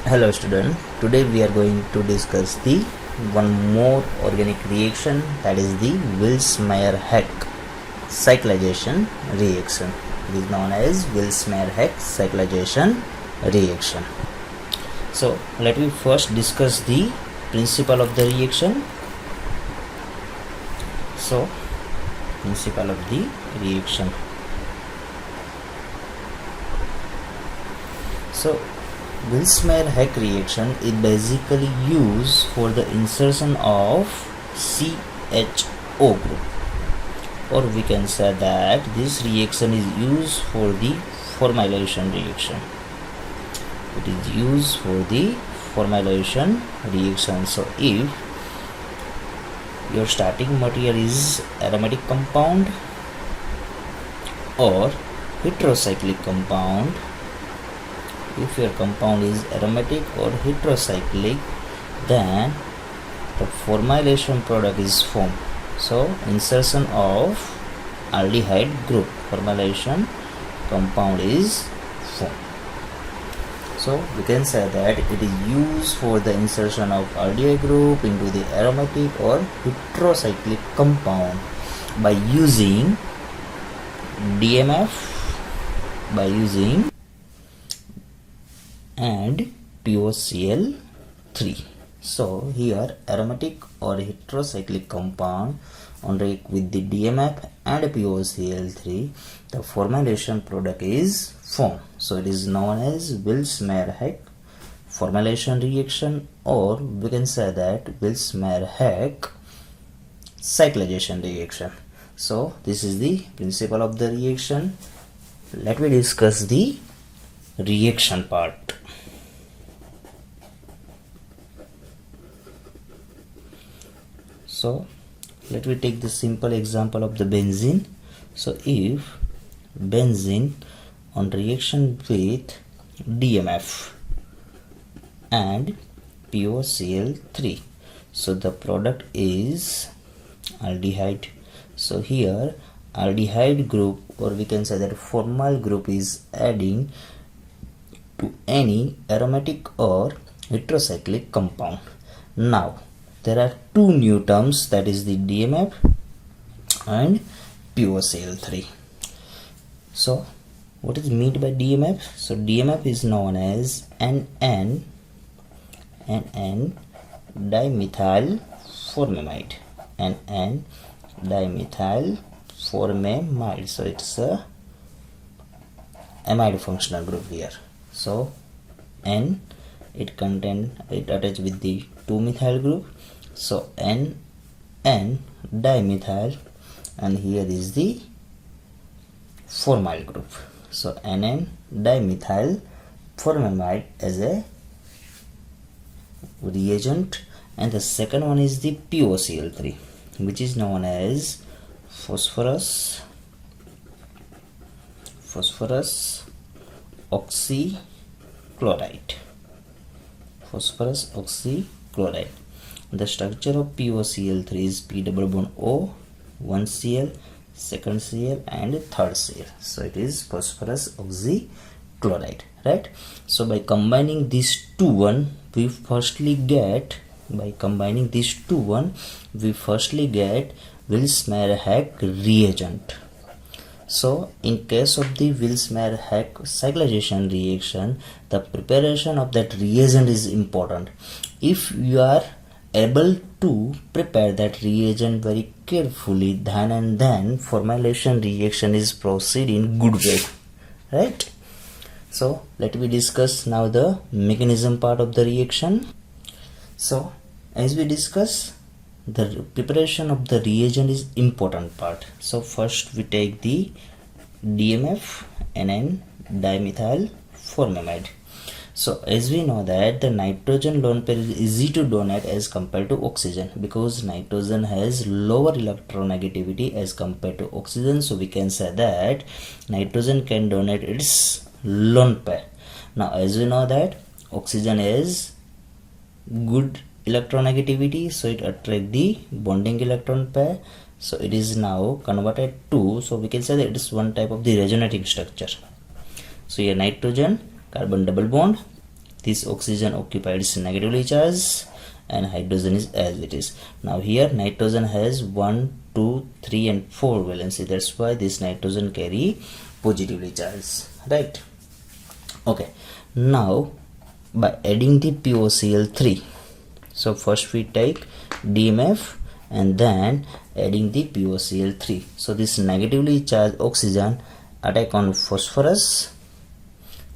Hello student, today we are going to discuss the one more organic reaction, that is the Vilsmeier-Haack cyclization reaction. It is known as Vilsmeier-Haack cyclization reaction. So let me first discuss the principle of the reaction. So principle of the reaction. So Vilsmeier-Haack reaction is basically used for the insertion of CHO group, or we can say that this reaction is used for the formylation reaction. It is used for the formylation reaction. So if your starting material is aromatic compound or heterocyclic compound, if your compound is aromatic or heterocyclic, then the formylation product is formed. So insertion of aldehyde group, formylation compound is formed. So we can say that it is used for the insertion of aldehyde group into the aromatic or heterocyclic compound by using DMF, by using and POCl3. So here aromatic or heterocyclic compound on react with the DMF and POCl3, the formylation product is formed. So it is known as Vilsmeier-Haack formylation reaction, or we can say that Vilsmeier-Haack cyclization reaction. So this is the principle of the reaction. Let me discuss the reaction part. So let me take the simple example of the benzene. So if benzene on reaction with DMF and POCl3, so the product is aldehyde. So here aldehyde group, or we can say that formal group, is adding to any aromatic or heterocyclic compound. Now there are two new terms, that is the DMF and POCl3. So what is meant by DMF? So DMF is known as NN dimethyl formamide, NN dimethyl formamide. So it's a amide functional group here. So N, it attached with the 2-methyl group. So N dimethyl, and here is the formyl group. So NN dimethyl formamide as a reagent, and the second one is the POCl3, which is known as phosphorus oxychloride. Phosphorus oxychloride. The structure of POCl3 is P double bond O, 1 Cl, second Cl, and third Cl. So it is phosphorus oxychloride, right? So by combining these two, we firstly get Vilsmeier-Haack reagent. So in case of the Vilsmeier-Haack cyclization reaction, the preparation of that reagent is important. If you are able to prepare that reagent very carefully, then formylation reaction is proceeding good way, right? So let me discuss now the mechanism part of the reaction. So as we discuss, the preparation of the reagent is important part. So first we take the DMF, NN dimethyl formamide. So as we know that the nitrogen lone pair is easy to donate as compared to oxygen, because nitrogen has lower electronegativity as compared to oxygen. So we can say that nitrogen can donate its lone pair. Now as we know that oxygen has good electronegativity, so it attracts the bonding electron pair. So it is now converted to, so we can say that it is one type of the resonating structure. So here nitrogen, carbon double bond, this oxygen occupied is negatively charged and hydrogen is as it is. Now here nitrogen has 1, 2, 3 and 4 valency. That's why this nitrogen carry positively charged, right? Okay, now by adding the POCl3, so first we take DMF and then adding the POCl3. So this negatively charged oxygen attack on phosphorus,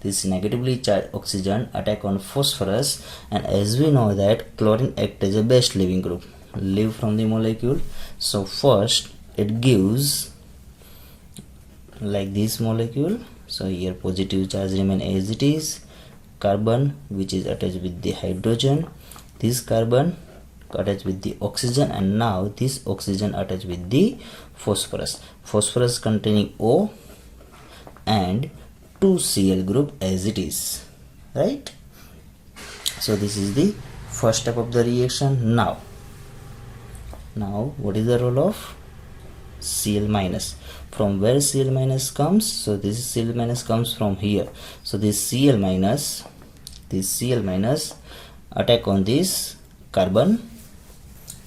this negatively charged oxygen attack on phosphorus, and as we know that chlorine act as a best leaving group, leave from the molecule. So first it gives like this molecule. So here positive charge remain as it is, carbon which is attached with the hydrogen, this carbon attached with the oxygen, and now this oxygen attached with the phosphorus containing O and 2Cl group as it is, right? So this is the first step of the reaction. Now what is the role of Cl minus? From where Cl minus comes? So this Cl minus comes from here. So this Cl minus attack on this carbon,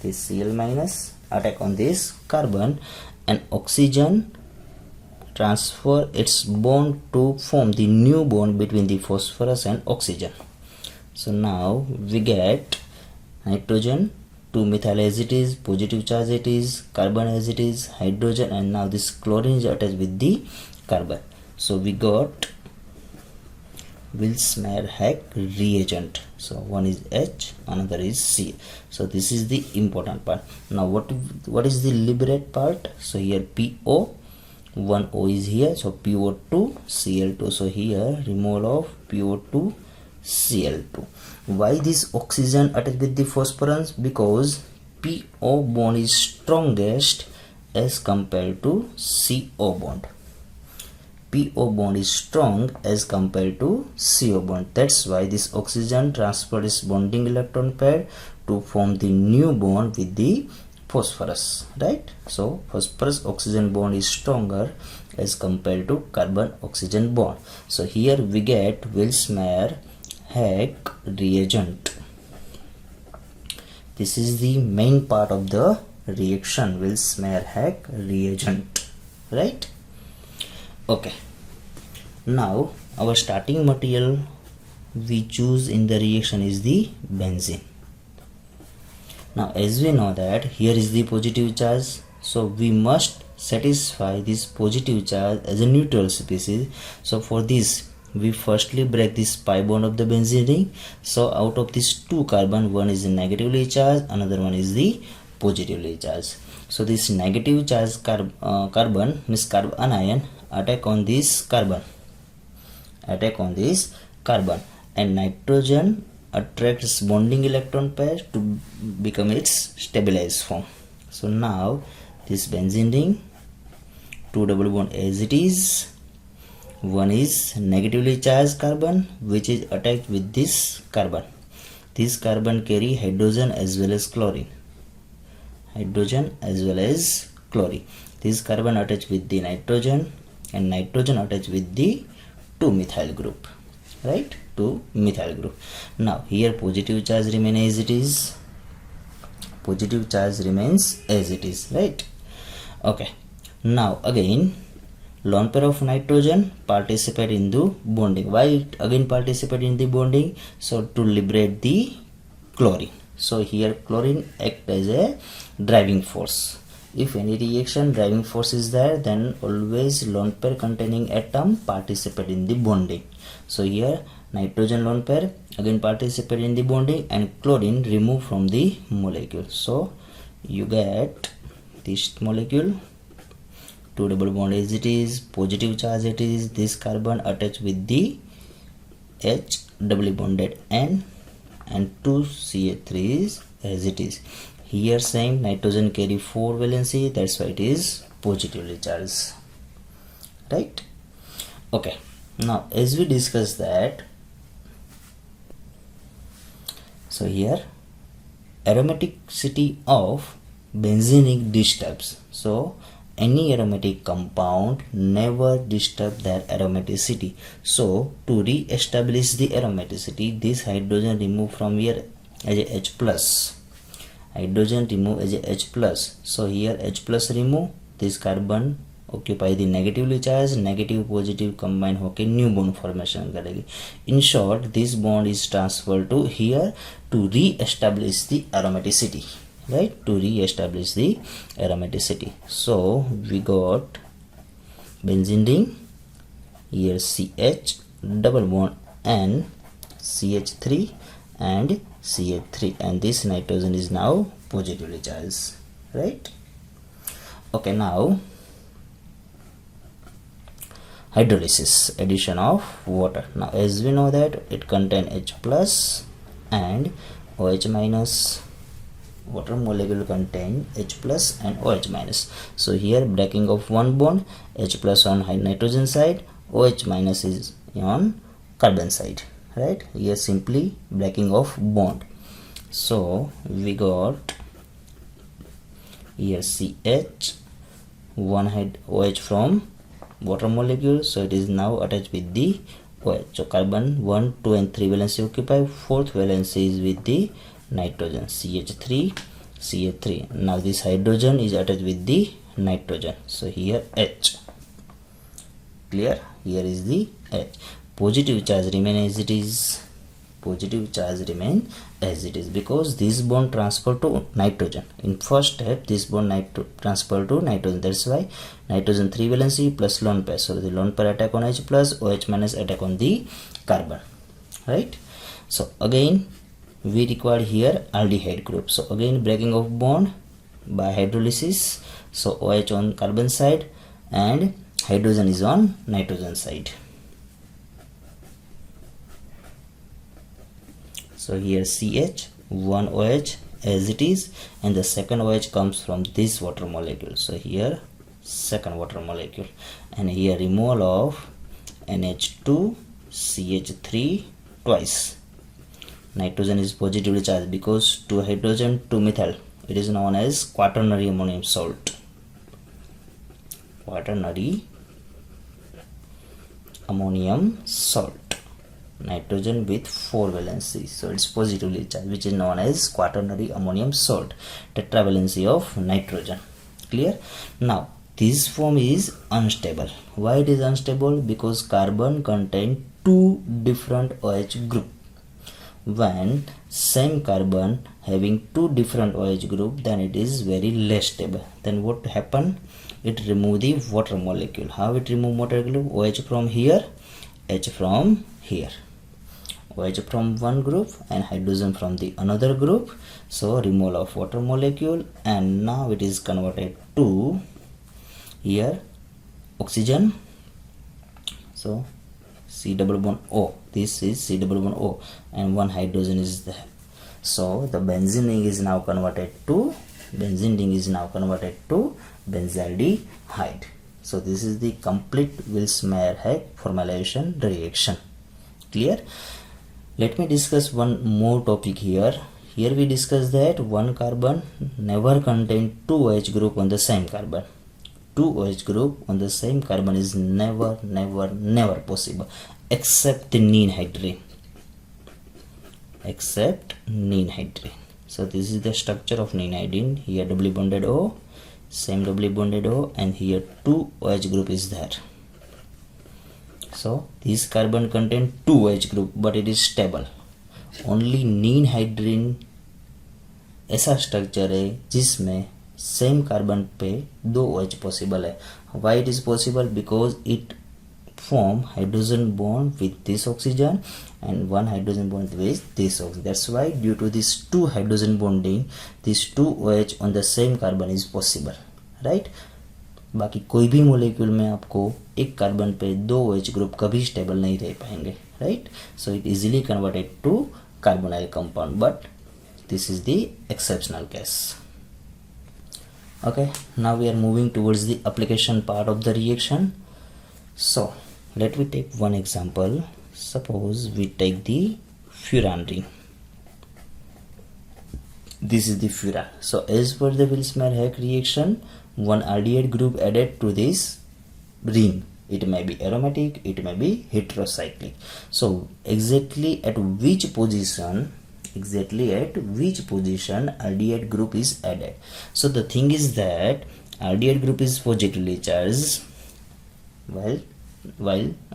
this Cl minus attack on this carbon, and oxygen transfer its bond to form the new bond between the phosphorus and oxygen. So now we get nitrogen 2-methyl as it is, positive charge it is, carbon as it is, hydrogen, and now this chlorine is attached with the carbon. So we got Vilsmeier Haack reagent. So one is H, another is C. So this is the important part. Now what is the liberate part? So here PO, one O is here, so PO2 Cl2. So here removal of PO2 Cl2. Why this oxygen attached with the phosphorus? Because PO bond is strongest as compared to CO bond. PO bond is strong as compared to CO bond. That's why this oxygen transferred its bonding electron pair to form the new bond with the phosphorus, right? So phosphorus oxygen bond is stronger as compared to carbon oxygen bond. So here we get Vilsmeier Haack reagent. This is the main part of the reaction, Vilsmeier Haack reagent, right? Okay, now our starting material we choose in the reaction is the benzene. Now as we know that here is the positive charge, so we must satisfy this positive charge as a neutral species. So for this we firstly break this pi bond of the benzene ring. So out of these two carbon, one is negatively charged, another one is the positively charged. So this negative charged carbon means carbon anion attack on this carbon, and nitrogen attracts bonding electron pair to become its stabilized form. So now this benzene ring, two double bond as it is, one is negatively charged carbon which is attached with this carbon. This carbon carry hydrogen as well as chlorine, this carbon attached with the nitrogen, and nitrogen attached with the 2-methyl group, right? 2-methyl group. Now here positive charge remains as it is, right? Okay, now again lone pair of nitrogen participate in the bonding. Why it again participate in the bonding? So to liberate the chlorine. So here chlorine act as a driving force. If any reaction driving force is there, then always lone pair containing atom participate in the bonding. So here nitrogen lone pair again participate in the bonding and chlorine remove from the molecule. So you get this molecule, two double bond as it is, positive charge it is, this carbon attached with the H doubly bonded N, and 2CH3 is as it is. Here same nitrogen carry 4 valency, that's why it is positively charged, right? Okay, now as we discussed that, so here aromaticity of benzene ring disturbs. So any aromatic compound never disturb their aromaticity. So to re-establish the aromaticity, this hydrogen remove from here as a H plus. Hydrogen remove as a H plus. So here H plus remove, this carbon occupy the negatively charged, negative positive combine होके new bond formation करेगी. In short, this bond is transferred to here to re-establish the aromaticity, right? To re-establish the aromaticity. So we got benzene ring, here CH, double bond N, CH3 and CH3, and this nitrogen is now positively charged, right? Okay, now hydrolysis, addition of water. Now as we know that it contain H plus and OH minus. Water molecule contain H plus and OH minus. So here breaking of one bond, H plus on nitrogen side, OH minus is on carbon side, right? Here simply breaking of bond. So we got here CH, one OH from water molecule, so it is now attached with the OH. So carbon 1, 2 and 3 valency occupy, fourth valency is with the nitrogen, CH3, CH3. Now this hydrogen is attached with the nitrogen, so here H. Clear? Here is the H. Positive charge remain as it is. Positive charge remain as it is because this bond transfer to nitrogen. In first step, this bond transfer to nitrogen. That's why nitrogen 3 valency plus lone pair. So the lone pair attack on H plus, OH minus attack on the carbon, right? So again we require here aldehyde group. So again breaking of bond by hydrolysis. So OH on carbon side and hydrogen is on nitrogen side. So here CH, one OH as it is, and the second OH comes from this water molecule. So here second water molecule, and here removal of NH2 CH3 twice. Nitrogen is positively charged because 2 hydrogen 2 methyl. It is known as quaternary ammonium salt. Quaternary ammonium salt. Nitrogen with 4 valency, so it's positively charged, which is known as quaternary ammonium salt. Tetravalency of nitrogen. Clear? Now this form is unstable. Why it is unstable? Because carbon contain 2 different OH group. When same carbon having 2 different OH group, then it is very less stable. Then what happen? It remove the water molecule. How it remove water molecule? OH from here, H from here. OH from one group and hydrogen from the another group. So removal of water molecule, and now it is converted to here oxygen. So C double bond O. This is C double bond O, and one hydrogen is there. So the benzene ring is now converted to benzaldehyde. So this is the complete Vilsmeier-Haack formulation reaction. Clear? Let me discuss one more topic here. Here we discuss that one carbon never contain 2 OH group on the same carbon. 2 OH group on the same carbon is never possible except the nenhydrine. So this is the structure of nenhydrine. Here doubly bonded O, same doubly bonded O, and here 2 OH group is there. So this carbon contain 2 OH group, but it is stable. Only nenhydrine ऐसा structure है जिसमें same carbon पे 2 OH possible है. Why it is possible? Because it form hydrogen bond with this oxygen and one hydrogen bond with this oxygen. That's why due to this 2 hydrogen bonding, this 2 OH on the same carbon is possible, right? बाकी कोई भी molecule में आपको एक carbon पे 2 OH group कभी stable नहीं रह पाएंगे, right? So it easily converted to carbonyl compound, but this is the exceptional case. Okay, now we are moving towards the application part of the reaction. So let me take one example. Suppose we take the furan ring. This is the furan. So as per the Vilsmeier-Haack reaction, one aldehyde group added to this ring. It may be aromatic, it may be heterocyclic. So exactly at which position aldehyde group is added. So the thing is that aldehyde group is positively charged. While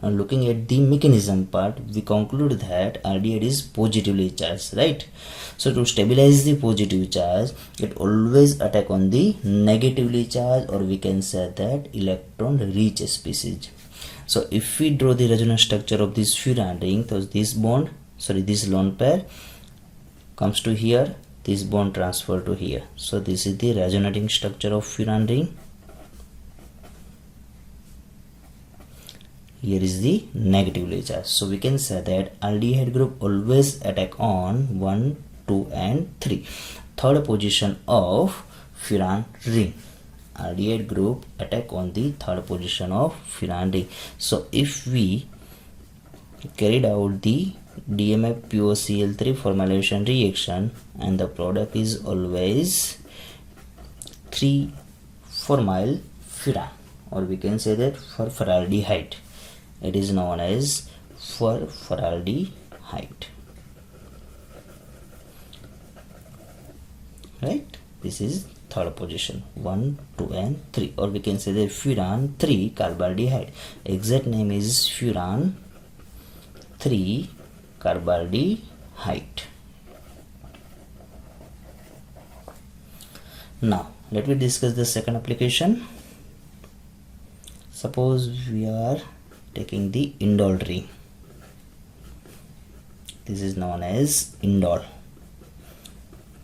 looking at the mechanism part, we conclude that aldehyde is positively charged, right? So to stabilize the positive charge, it always attack on the negatively charged, or we can say that electron rich species. So if we draw the resonance structure of this furan ring, so this lone pair comes to here, this bond transfer to here. So this is the resonating structure of furan ring. Here is the negatively charged. So we can say that aldehyde group always attack on 1, 2 and 3, third position of furan ring. Aldehyde group attack on the third position of furan ring. So if we carried out the DMF POCl3 formylation reaction, and the product is always 3-formyl furan, or we can say that formaldehyde. It is known as formaldehyde, right? This is third position, 1, 2 and 3, or we can say that furan 3 carbaldehyde. Exact name is furan 3 carbaldehyde. Now let me discuss the second application. Suppose we are taking the indole ring. This is known as indole.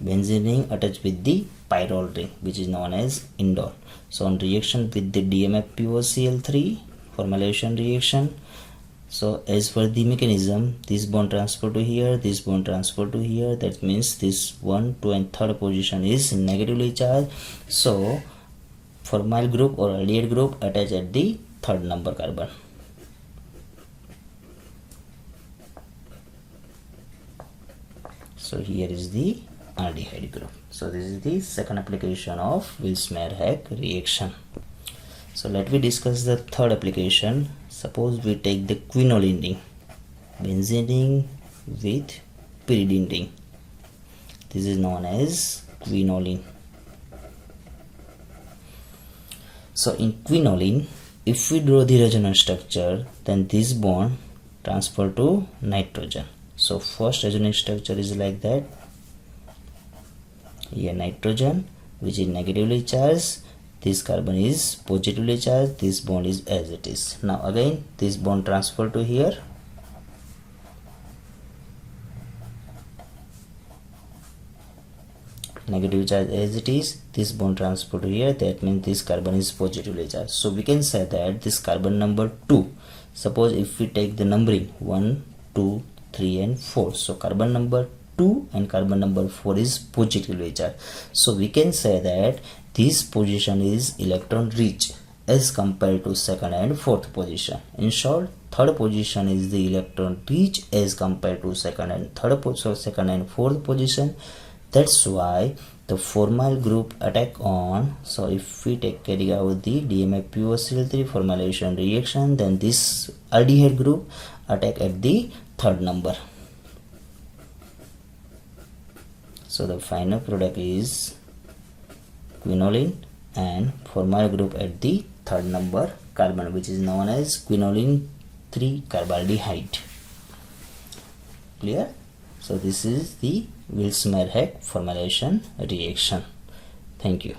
Benzene ring attached with the pyrrole ring, which is known as indole. So on reaction with the DMF POCl3 formylation reaction, so as per the mechanism, this bond transfer to here, this bond transfer to here. That means this 1, 2 and third position is negatively charged. So formal group or aldehyde group attach at the third number carbon. So here is the aldehyde group. So this is the second application of Vilsmeier-Haack reaction. So let me discuss the third application. Suppose we take the quinoline ring, benzene ring with pyridine ring. This is known as quinoline. So in quinoline, if we draw the resonance structure, then this bond transfer to nitrogen. So first resonance structure is like that. Here nitrogen, which is negatively charged, this carbon is positively charged, this bond is as it is. Now again this bond transfer to here, negative charge as it is, this bond transfer to here, that means this carbon is positively charged. So we can say that this carbon number 2, suppose if we take the numbering 1, 2, 3 and 4, so carbon number 2 and carbon number 4 is positively charged. So we can say that this position is electron rich as compared to second and fourth position. In short, third position is the electron rich as compared to second and fourth position. That's why the formal group attack on. So if we carry out the DMF POCl3 formylation reaction, then this aldehyde group attack at the third number. So the final product is quinoline and formal group at the third number carbon, which is known as quinoline 3 carbaldehyde. Clear? So this is the Vilsmeier-Haack formylation reaction. Thank you.